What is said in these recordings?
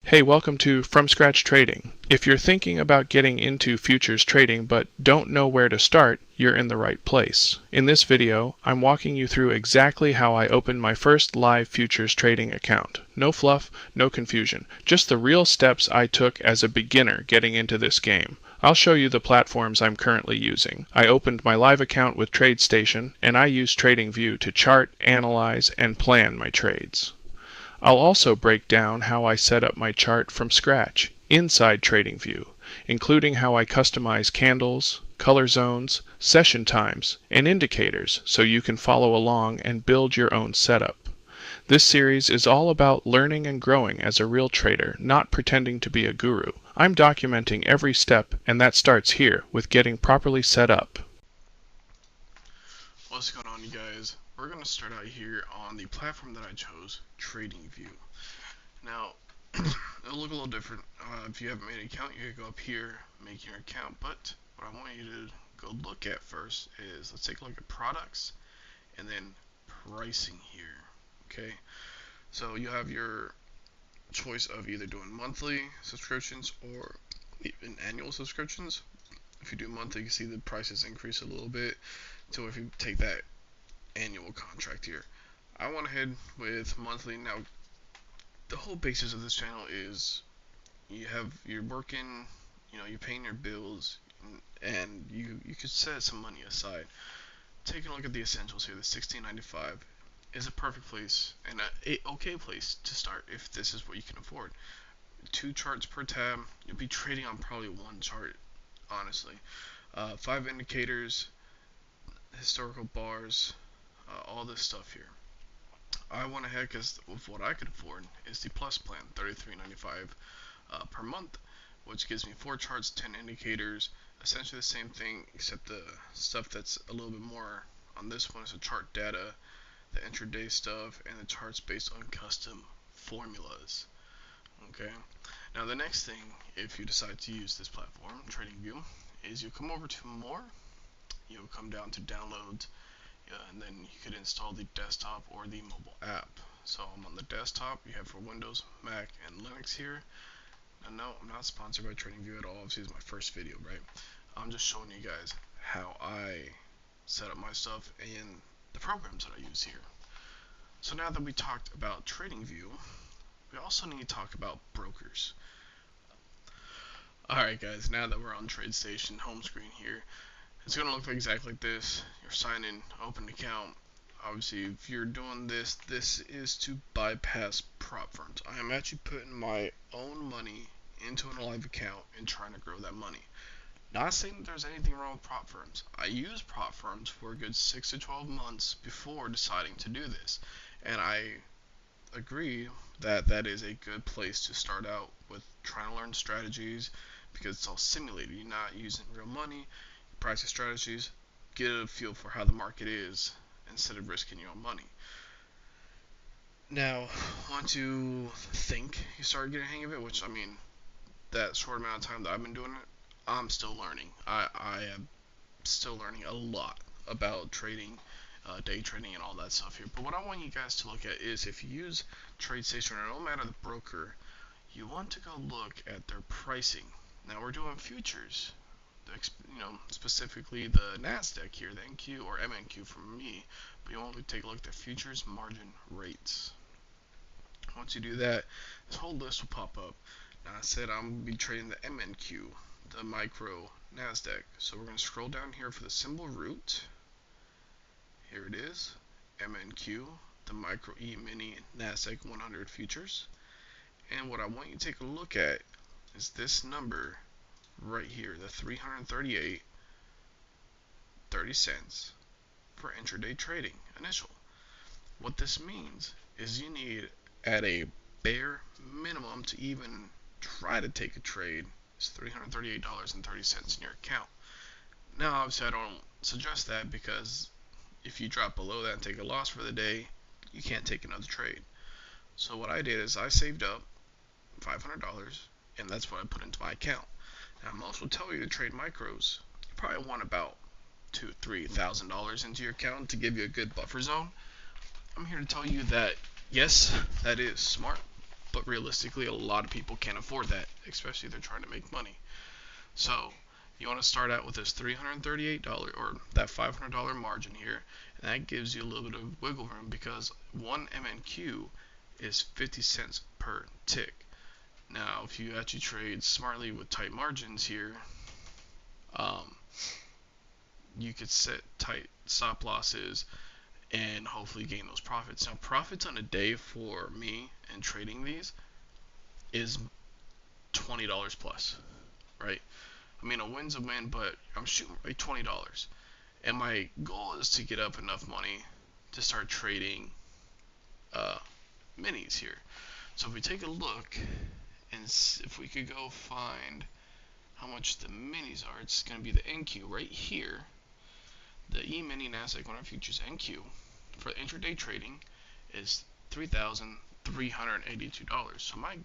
Hey, welcome to From Scratch Trading. If you're thinking about getting into futures trading but don't know where to start, you're in the right place. In this video, I'm walking you through exactly how I opened my first live futures trading account. No fluff, no confusion, just the real steps I took as a beginner getting into this game. I'll show you the platforms I'm currently using. I opened my live account with TradeStation, and I use TradingView to chart, analyze, and plan my trades. I'll also break down how I set up my chart from scratch inside TradingView, including how I customize candles, color zones, session times, and indicators so you can follow along and build your own setup. This series is all about learning and growing as a real trader, not pretending to be a guru. I'm documenting every step, and that starts here with getting properly set up. What's going on, you guys? We're going to start out here on the platform that I chose, TradingView. Now, it'll look a little different. If you haven't made an account, you can go up here, make your account. But what I want you to go look at first is, let's take a look at products and then pricing here. Okay, so you have your choice of either doing monthly subscriptions or even annual subscriptions. If you do monthly, you can see the prices increase a little bit. So if you take that annual contract here, I went ahead with monthly. Now, the whole basis of this channel is you're working, you're paying your bills, and you could set some money aside. Taking a look at the essentials here, the $16.95 is a perfect place and a okay place to start if this is what you can afford. 2 charts per tab. You'll be trading on probably 1 chart, honestly. 5 indicators, historical bars, all this stuff here. I went ahead because of what I could afford is the plus plan, $33.95 per month, which gives me 4 charts, 10 indicators, essentially the same thing except the stuff that's a little bit more on this one is the chart data, the intraday stuff, and the charts based on custom formulas. Okay. Now the next thing, if you decide to use this platform, TradingView, is you come over to more, you'll come down to downloads, and then you could install the desktop or the mobile app. So I'm on the desktop. You have for Windows, Mac, and Linux here. Now, no, I'm not sponsored by TradingView at all. Obviously, it's my first video, right? I'm just showing you guys how I set up my stuff and the programs that I use here. So now that we talked about TradingView, we also need to talk about brokers. Alright guys, now that we're on TradeStation home screen here, it's going to look exactly like this. You're signing in, open an account. Obviously, if you're doing this, this is to bypass prop firms. I am actually putting my own money into an live account and trying to grow that money. Not saying that there's anything wrong with prop firms. I used prop firms for a good 6 to 12 months before deciding to do this. And I agree that that is a good place to start out with trying to learn strategies because it's all simulated. You're not using real money. Practice strategies, get a feel for how the market is instead of risking your own money. Now, once you think you start getting a hang of it, which I mean, that short amount of time that I've been doing it, I'm still learning. I am still learning a lot about trading, day trading, and all that stuff here. But what I want you guys to look at is if you use TradeStation or no matter the broker, you want to go look at their pricing. Now we're doing futures. Specifically the NASDAQ here, the NQ or MNQ for me, but you want to take a look at the futures margin rates. Once you do that, this whole list will pop up. Now I said I'm going to be trading the MNQ, the micro NASDAQ. So we're going to scroll down here for the symbol root. Here it is, MNQ, the micro E mini NASDAQ 100 futures. And what I want you to take a look at is this number right here, the 338.30 for intraday trading initial. What this means is you need at a bare minimum to even try to take a trade is $338.30 in your account. Now obviously I don't suggest that because if you drop below that and take a loss for the day, you can't take another trade. So what I did is I saved up $500 and that's what I put into my account. Now, most will tell you to trade micros. You probably want about $2,000-3,000 into your account to give you a good buffer zone. I'm here to tell you that yes, that is smart, but realistically, a lot of people can't afford that, especially if they're trying to make money. So you want to start out with this $338 or that $500 margin here, and that gives you a little bit of wiggle room because one MNQ is 50 cents per tick. Now, if you actually trade smartly with tight margins here, um, you could set tight stop losses and hopefully gain those profits. Now, profits on a day for me in trading these is $20 plus, right? I mean, a win's a win, but I'm shooting like $20. And my goal is to get up enough money to start trading uh, minis here. So if we take a look and if we could go find how much the minis are, it's going to be the NQ right here. The E-mini Nasdaq 100 futures NQ for intraday trading is $3,382. So my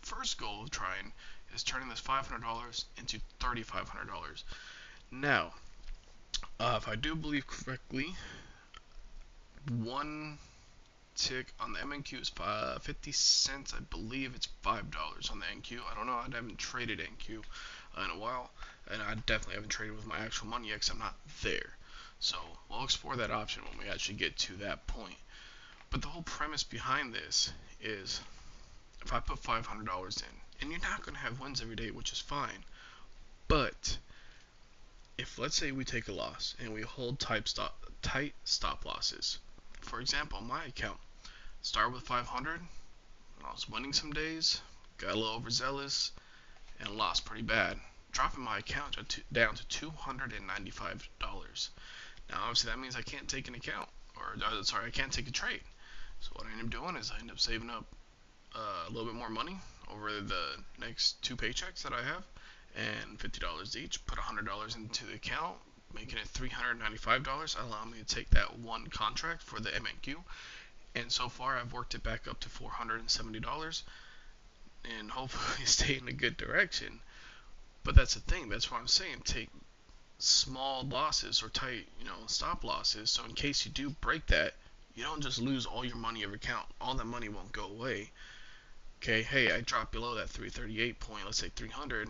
first goal of trying is turning this $500 into $3,500. Now, if I do believe correctly, one tick on the MNQ is 50 cents. I believe it's $5 on the NQ. I don't know. I haven't traded NQ in a while, and I definitely haven't traded with my actual money yet because I'm not there. So we'll explore that option when we actually get to that point. But the whole premise behind this is if I put $500 in, and you're not going to have wins every day, which is fine, but if let's say we take a loss and we hold tight stop losses, for example, my account started with 500, I was winning some days, got a little overzealous, and lost pretty bad, dropping my account down to $295. Now, obviously, that means I can't take an account, or sorry, I can't take a trade. So what I end up doing is I end up saving up a little bit more money over the next 2 paychecks that I have, and $50 each. Put $100 into the account, making it $395. Allow me to take that one contract for the MNQ, and so far I've worked it back up to $470, and hopefully stay in a good direction. But that's the thing. That's what I'm saying. Take small losses or tight, stop losses. So in case you do break that, you don't just lose all your money in your account. All that money won't go away. Okay, hey, I dropped below that 338 point. Let's say 300.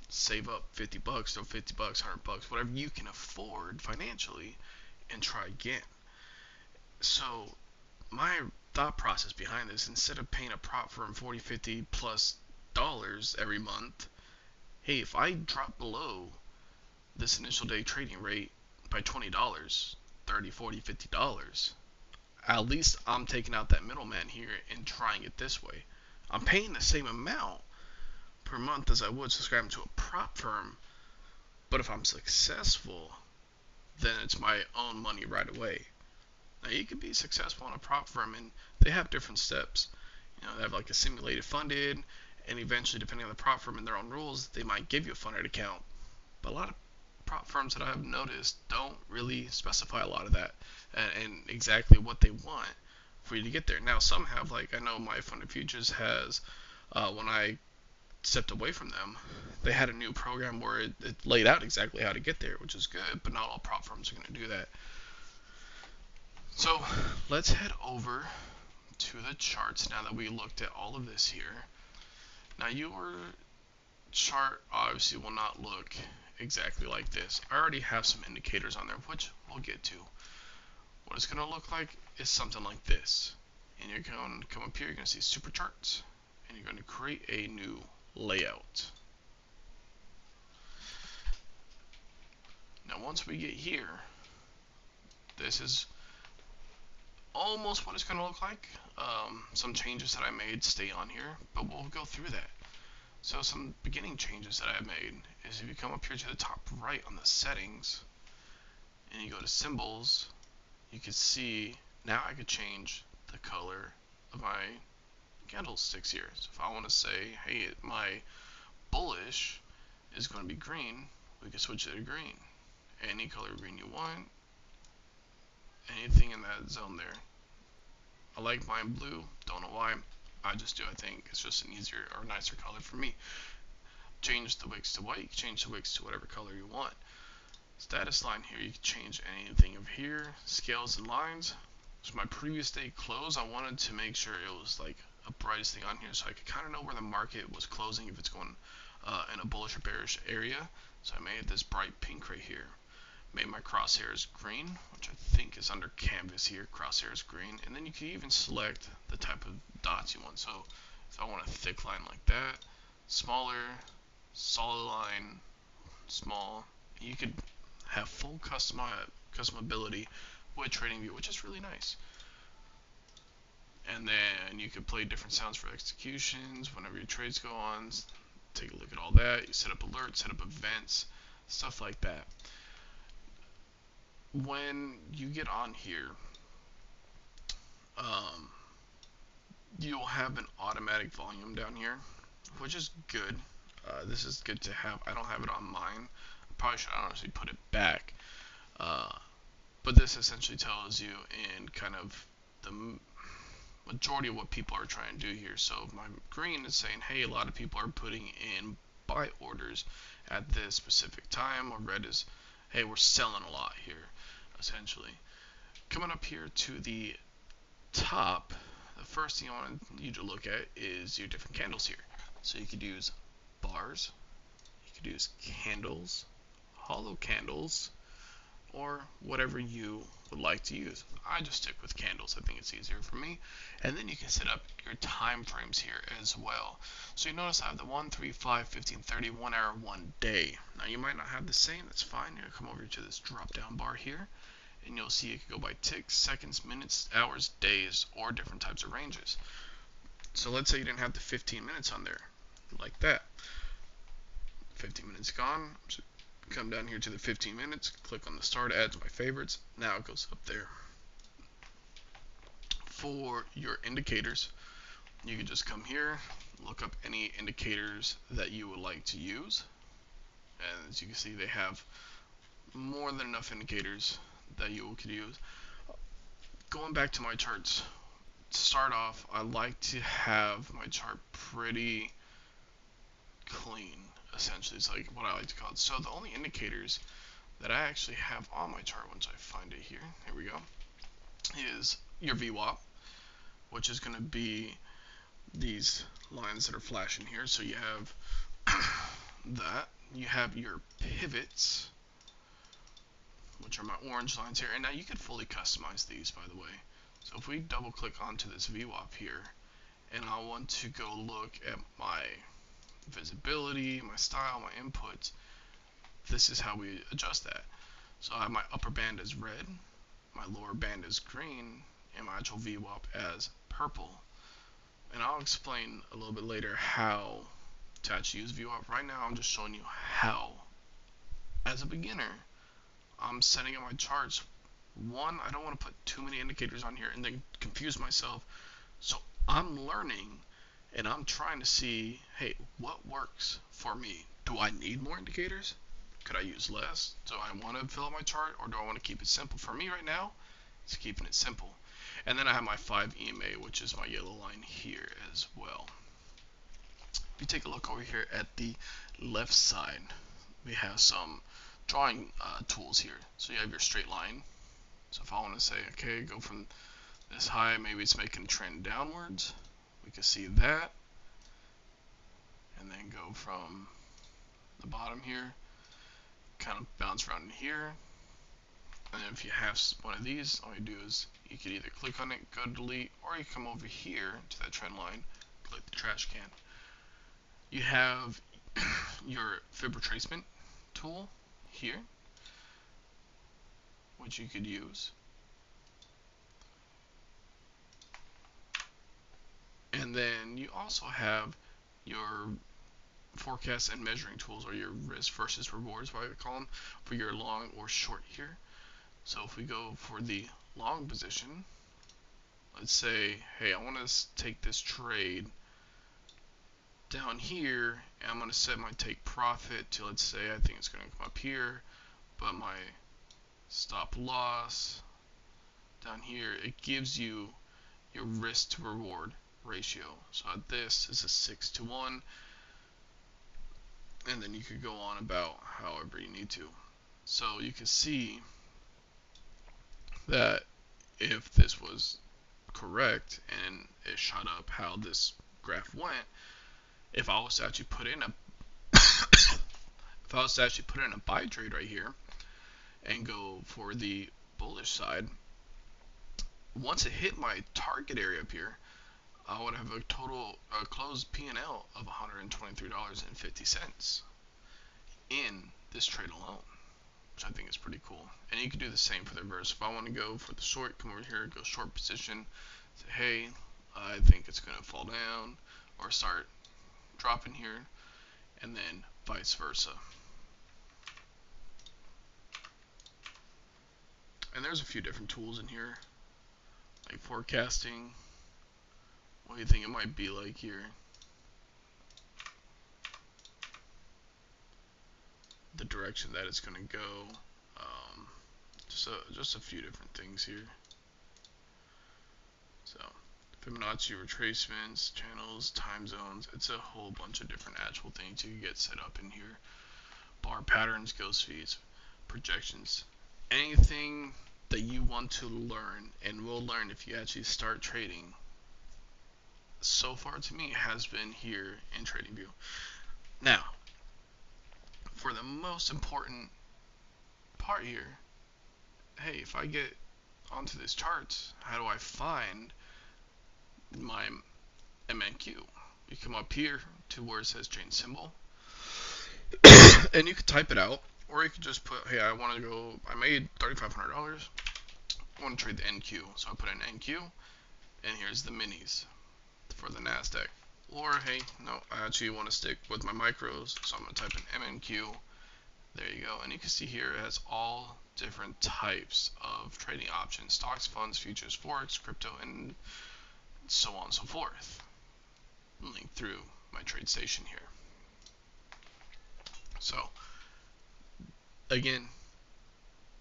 Save up $50, so $50, $100, whatever you can afford financially, and try again. So my thought process behind this, instead of paying a prop firm 40, 50 plus dollars every month, hey, if I drop below this initial day trading rate by $20, 30, 40, $50, at least I'm taking out that middleman here and trying it this way. I'm paying the same amount per month as I would subscribing to a prop firm, but if I'm successful, then it's my own money right away. Now, you can be successful in a prop firm, and they have different steps. They have like a simulated funded, and eventually, depending on the prop firm and their own rules, they might give you a funded account. But a lot of prop firms that I've noticed don't really specify a lot of that and exactly what they want for you to get there. Now, some have, like I know my funded futures has, when I stepped away from them, they had a new program where it laid out exactly how to get there, which is good, but not all prop firms are going to do that. So let's head over to the charts now that we looked at all of this here. Now, your chart obviously will not look exactly like this. I already have some indicators on there, which we'll get to. What it's going to look like is something like this. And you're going to come up here, you're going to see super charts, and you're going to create a new layout. Now, once we get here, this is almost what it's going to look like. Some changes that I made stay on here, but we'll go through that. So some beginning changes that I made is if you come up here to the top right on the settings and you go to symbols, you can see now I could change the color of my candlesticks here. So if I want to say, hey, my bullish is going to be green, we can switch it to green. Any color green you want, anything in that zone there. I like mine blue, don't know why, I just do. I think it's just an easier or nicer color for me. Change the wicks to white, you can change the wicks to whatever color you want. Status line here, you can change anything over here. Scales and lines. So my previous day close, I wanted to make sure it was like brightest thing on here so I could kind of know where the market was closing, if it's going in a bullish or bearish area. So I made this bright pink right here. Made my crosshairs green, which I think is under canvas here. Crosshairs green, and then you can even select the type of dots you want. So if I want a thick line like that, smaller, solid line, small, you could have full customability with TradingView, which is really nice. And then you could play different sounds for executions whenever your trades go on. Take a look at all that. You set up alerts, set up events, stuff like that. When you get on here, um, you'll have an automatic volume down here, which is good. This is good to have. I don't have it on mine. I probably should honestly put it back. Uh, but this essentially tells you in kind of the majority of what people are trying to do here. So my green is saying, hey, a lot of people are putting in buy orders at this specific time, or red is, hey, we're selling a lot here, essentially. Coming up here to the top, the first thing I want you to look at is your different candles here. So you could use bars, you could use candles, hollow candles, or whatever you would like to use. I just stick with candles. I think it's easier for me. And then you can set up your time frames here as well. So you notice I have the 1, 3, 5, 15, 30, 1 hour, 1 day. Now you might not have the same. That's fine. You're going to come over to this drop down bar here, and you'll see it can go by ticks, seconds, minutes, hours, days, or different types of ranges. So let's say you didn't have the 15 minutes on there, like that. 15 minutes gone. So come down here to the 15 minutes, click on the start, add to my favorites. Now it goes up there. For your indicators, you can just come here, look up any indicators that you would like to use. And as you can see, they have more than enough indicators that you could use. Going back to my charts, to start off, I like to have my chart pretty clean, essentially. It's like what I like to call it. So the only indicators that I actually have on my chart, once I find it here we go, is your VWAP, which is going to be these lines that are flashing here. So you have that. You have your pivots, which are my orange lines here. And now you could fully customize these, by the way. So if we double click onto this VWAP here, and I want to go look at my visibility, my style, my inputs, this is how we adjust that. So I have my upper band as red, my lower band is green, and my actual VWAP as purple. And I'll explain a little bit later how to actually use VWAP. Right now I'm just showing you how. As a beginner, I'm setting up my charts. One, I don't want to put too many indicators on here and then confuse myself. So I'm learning and I'm trying to see, hey, what works for me? Do I need more indicators? Could I use less? Do I want to fill out my chart, or do I want to keep it simple? For me right now, it's keeping it simple. And then I have my 5 EMA, which is my yellow line here as well. If you take a look over here at the left side, we have some drawing tools here. So you have your straight line. So if I want to say, okay, go from this high, maybe it's making a trend downwards, we can see that. And then go from the bottom here, kind of bounce around in here. And then if you have one of these, all you do is you can either click on it, go to delete, or you come over here to that trend line, click the trash can. You have your fib retracement tool here, which you could use. And then you also have your forecast and measuring tools, or your risk versus rewards, what I call them, for your long or short here. So if we go for the long position, let's say, hey, I want to take this trade down here, and I'm going to set my take profit to, let's say, I think it's going to come up here, but my stop loss down here, it gives you your risk to reward ratio. So this is a 6-to-1, and then you could go on about however you need to. So you can see that if this was correct and it shot up how this graph went, if I was to actually put in a buy trade right here and go for the bullish side, once it hit my target area up here, I would have a total closed P&L of $123.50 in this trade alone, which I think is pretty cool. And you can do the same for the reverse. If I want to go for the short, come over here, go short position, say, hey, I think it's going to fall down or start dropping here, and then vice versa. And there's a few different tools in here, like forecasting. What do you think it might be like here? The direction that it's going to go. Just a few different things here. So Fibonacci retracements, channels, time zones. It's a whole bunch of different actual things you can get set up in here. Bar patterns, ghost feeds, projections. Anything that you want to learn and will learn if you actually start trading, so far to me has been here in TradingView. Now, for the most important part here, hey, if I get onto this chart, how do I find my MNQ? You come up here to where it says change symbol, and you can type it out, or you could just put, hey, I made $3,500. I want to trade the NQ, so I put in NQ, and here's the minis for the NASDAQ. Or, hey, no, I actually want to stick with my micros, so I'm going to type in MNQ. There you go, and you can see here it has all different types of trading options: stocks, funds, futures, forex, crypto, and so on and so forth. Link through my trade station here. So again,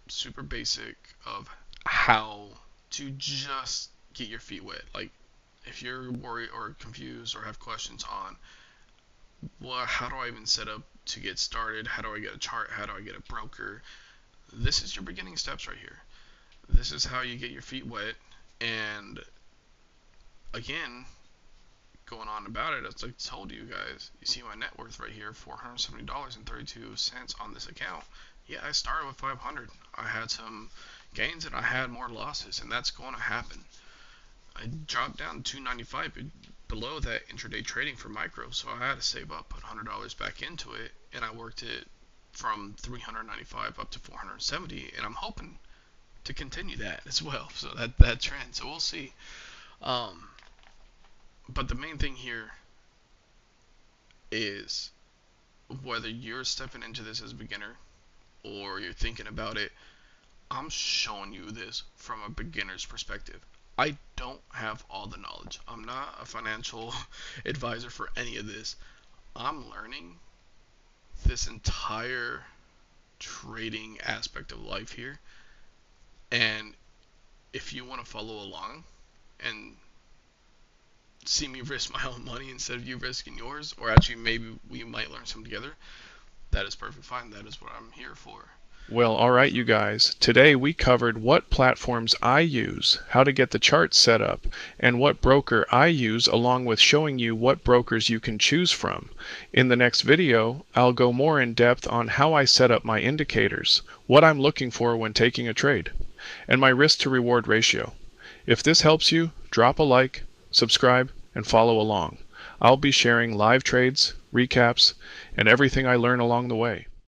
super basic of how to just get your feet wet. Like, if you're worried or confused or have questions on, well, how do I even set up to get started? How do I get a chart? How do I get a broker? This is your beginning steps right here. This is how you get your feet wet. And again, going on about it, as I told you guys, you see my net worth right here, $470.32 on this account. Yeah, I started with 500. I had some gains and I had more losses, and that's going to happen. I dropped down to $295 below that intraday trading for micro, so I had to save up, put $100 back into it, and I worked it from $395 up to $470, and I'm hoping to continue that as well. So that trend. So we'll see. But the main thing here is whether you're stepping into this as a beginner or you're thinking about it, I'm showing you this from a beginner's perspective. I don't have all the knowledge. I'm not a financial advisor for any of this. I'm learning this entire trading aspect of life here. And if you want to follow along and see me risk my own money instead of you risking yours, or actually maybe we might learn something together, that is perfectly fine. That is what I'm here for. Well, alright you guys, today we covered what platforms I use, how to get the chart set up, and what broker I use, along with showing you what brokers you can choose from. In the next video, I'll go more in depth on how I set up my indicators, what I'm looking for when taking a trade, and my risk to reward ratio. If this helps you, drop a like, subscribe, and follow along. I'll be sharing live trades, recaps, and everything I learn along the way.